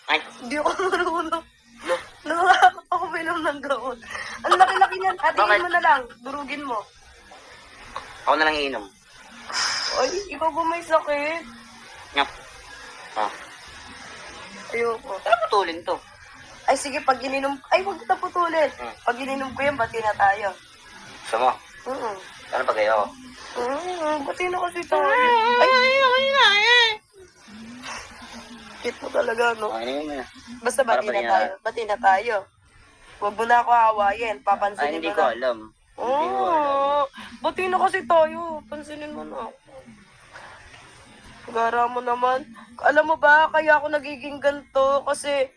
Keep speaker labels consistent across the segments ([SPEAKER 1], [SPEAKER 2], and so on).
[SPEAKER 1] Ay,
[SPEAKER 2] Hindi ako marunong.
[SPEAKER 1] no.
[SPEAKER 2] Nakakakot ako minom ng gamot. Ang laki-laki niyan.
[SPEAKER 1] Bakit?
[SPEAKER 2] Atingin mo na lang. Durugin mo.
[SPEAKER 1] Ako na lang iinom.
[SPEAKER 2] Ay, ikaw ba may sakit?
[SPEAKER 1] Ngap. Ah,
[SPEAKER 2] Ayoko.
[SPEAKER 1] ano putulin to?
[SPEAKER 2] Ay, sige, pag ininom... Ay, huwag kita putulin. Pag ininom ko yan, bati na tayo.
[SPEAKER 1] Gusto mo?
[SPEAKER 2] Oo.
[SPEAKER 1] Ano pag ayaw?
[SPEAKER 2] Bati na kasi tayo. Ay, cute mo talaga, no?
[SPEAKER 1] Ano yun na?
[SPEAKER 2] Basta
[SPEAKER 1] Para
[SPEAKER 2] bati na
[SPEAKER 1] bati na.
[SPEAKER 2] tayo. Bati na tayo. Huwag mo na ako hawayin.
[SPEAKER 1] Ay,
[SPEAKER 2] Papansinin
[SPEAKER 1] hindi
[SPEAKER 2] mo
[SPEAKER 1] ko
[SPEAKER 2] na.
[SPEAKER 1] alam. Hindi ko alam.
[SPEAKER 2] Oo. Bati na kasi tayo. Pansinin mo na ako. Gara mo naman. Alam mo ba, kaya ako nagiging ganito kasi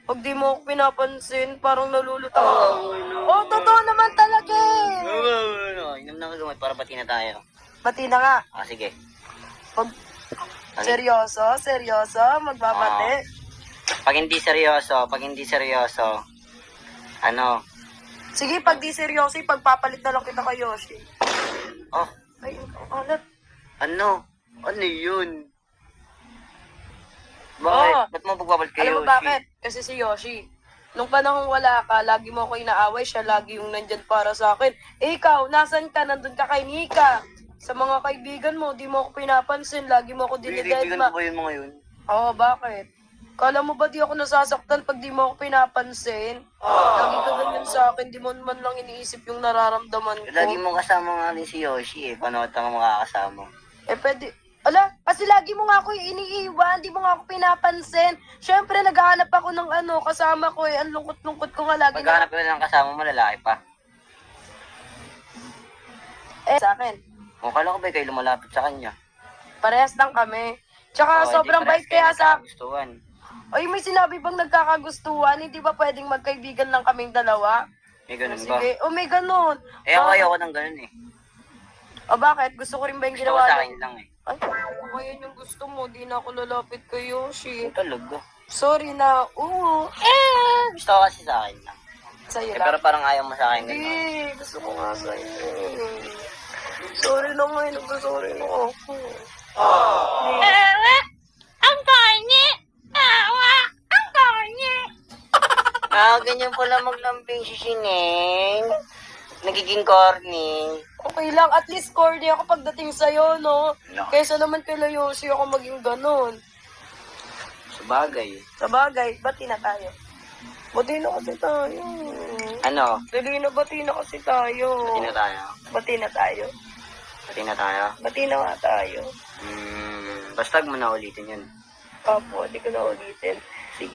[SPEAKER 2] pag di mo ako pinapansin, parang nalulutang ako. Oh, totoo naman talaga eh.
[SPEAKER 1] Inom na gamot para bati na tayo.
[SPEAKER 2] Bati na nga.
[SPEAKER 1] Ah, sige.
[SPEAKER 2] Pag seryoso, magbabati.
[SPEAKER 1] Pag hindi seryoso, ano?
[SPEAKER 2] Sige, pag di seryoso, pagpapalit na lang kita kay Yoshi.
[SPEAKER 1] Oh,
[SPEAKER 2] Ay, alat.
[SPEAKER 1] ano? Ano yun? Bakit?
[SPEAKER 2] Oh.
[SPEAKER 1] Ba't mo pagbabalit kay
[SPEAKER 2] Alam mo
[SPEAKER 1] Yoshi?
[SPEAKER 2] bakit? Kasi si Yoshi, nung panahong wala ka, lagi mo ako inaaway, siya lagi yung nandyan para sa akin. Eh ikaw, nasan ka? Nandun ka kay Nika. Sa mga kaibigan mo, di mo ako pinapansin, lagi mo ako
[SPEAKER 1] Binibigan
[SPEAKER 2] dinidedma.
[SPEAKER 1] ko ba yung mga yun?
[SPEAKER 2] Oo, bakit? Kala mo ba di ako nasasaktan pag di mo ako pinapansin? Lagi ka ganyan sa akin, di mo man lang iniisip yung nararamdaman ko.
[SPEAKER 1] Lagi mo kasama nga rin si Yoshi eh. Paano ka makakasama?
[SPEAKER 2] Eh, pwede. Ala, kasi lagi mo nga ako iniiwan, di mo nga ako pinapansin. Siyempre, naghahanap ako ng kasama ko eh. Ang lungkot-lungkot ko nga lagi
[SPEAKER 1] Paghanap ka ng kasama mo, lalaki pa.
[SPEAKER 2] sa akin.
[SPEAKER 1] Kung kala ko ba kayo lumalapit sa kanya?
[SPEAKER 2] Parehas lang kami. Tsaka sobrang bait kaya sa...
[SPEAKER 1] Gustuhan.
[SPEAKER 2] Ay, may sinabi bang nagkakagustuhan? Hindi ba pwedeng magkaibigan lang kaming dalawa?
[SPEAKER 1] May ganun ba?
[SPEAKER 2] Sige, may ganun.
[SPEAKER 1] Eh ako ayoko ng ganun eh.
[SPEAKER 2] O bakit? Gusto ko rin ba yung
[SPEAKER 1] Gusto ko
[SPEAKER 2] ginawa
[SPEAKER 1] sa
[SPEAKER 2] mo?
[SPEAKER 1] akin lang eh.
[SPEAKER 2] Ay, kung yan yung gusto mo, di na ako lalapit kay Yoshi.
[SPEAKER 1] Yung talaga.
[SPEAKER 2] Sorry na. Oo.
[SPEAKER 1] Gusto ko kasi sa akin lang.
[SPEAKER 2] Sa'yo
[SPEAKER 1] Eh,
[SPEAKER 2] lang.
[SPEAKER 1] pero parang ayaw mo sa akin ganun.
[SPEAKER 2] Hindi, gusto ko nga sa'yo. Sorry na nga, nagsasorry na ako.
[SPEAKER 3] Ang corny! Ang corny!
[SPEAKER 1] Ah, ganyan pala maglambing si Sineng. Nagiging corny.
[SPEAKER 2] Okay lang, at least corny ako pagdating sa'yo, no?
[SPEAKER 1] No.
[SPEAKER 2] Kaysa naman kay Yoshi ako maging ganun.
[SPEAKER 1] Sabagay.
[SPEAKER 2] Sa bagay, bati na tayo. Bati na kasi tayo.
[SPEAKER 1] Ano?
[SPEAKER 2] Dali na, bati na kasi tayo.
[SPEAKER 1] Pati na tayo.
[SPEAKER 2] Bati na tayo.
[SPEAKER 1] Pati na tayo.
[SPEAKER 2] Bati na nga tayo.
[SPEAKER 1] Basta mo na ulitin yun.
[SPEAKER 2] Opo, di ko na ulitin.